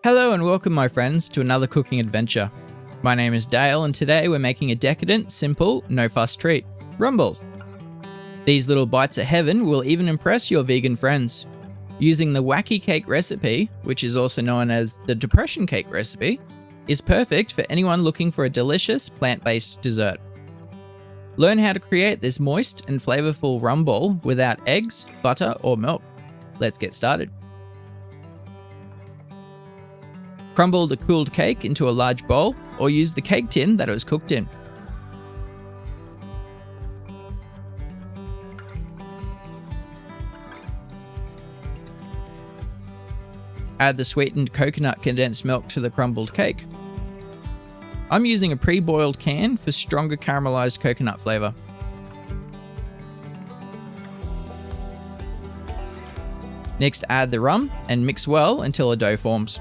Hello and welcome my friends to another cooking adventure. My name is Dale and today we're making a decadent, simple, no fuss treat, Rum Balls. These little bites of heaven will even impress your vegan friends. Using the Wacky cake recipe, which is also known as the depression cake recipe, is perfect for anyone looking for a delicious plant-based dessert. Learn how to create this moist and flavorful rum ball without eggs, butter or milk. Let's get started. Crumble the cooled cake into a large bowl or use the cake tin that it was cooked in. Add the sweetened coconut condensed milk to the crumbled cake. I'm using a pre-boiled can for stronger caramelized coconut flavor. Next, add the rum and mix well until a dough forms.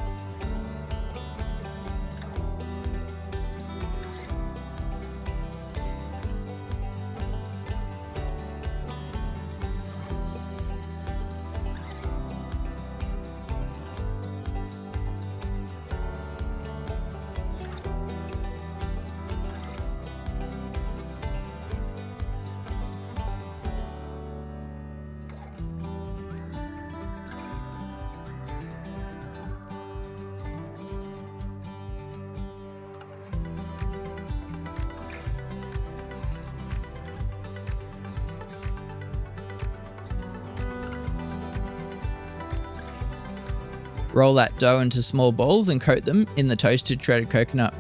Roll that dough into small balls and coat them in the toasted shredded coconut.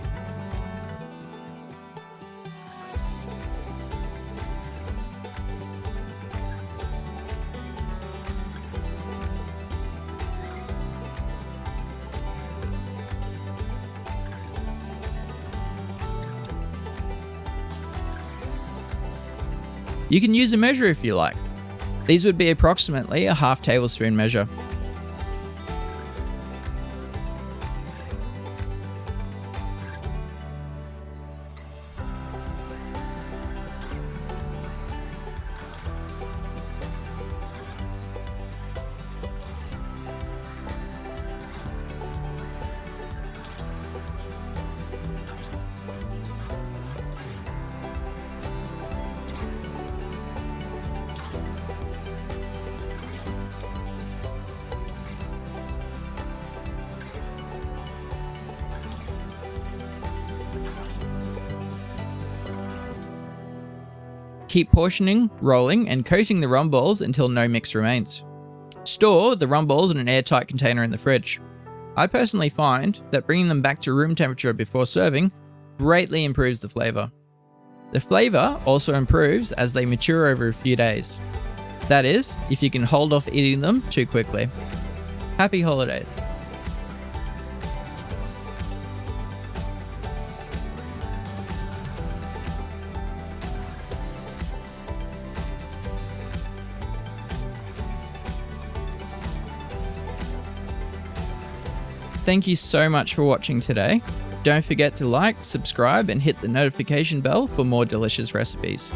You can use a measure if you like. These would be approximately a half tablespoon measure. Keep portioning, rolling, and coating the rum balls until no mix remains. Store the rum balls in an airtight container in the fridge. I personally find that bringing them back to room temperature before serving greatly improves the flavour. The flavour also improves as they mature over a few days. That is, if you can hold off eating them too quickly. Happy holidays! Thank you so much for watching today. Don't forget to like, subscribe, and hit the notification bell for more delicious recipes.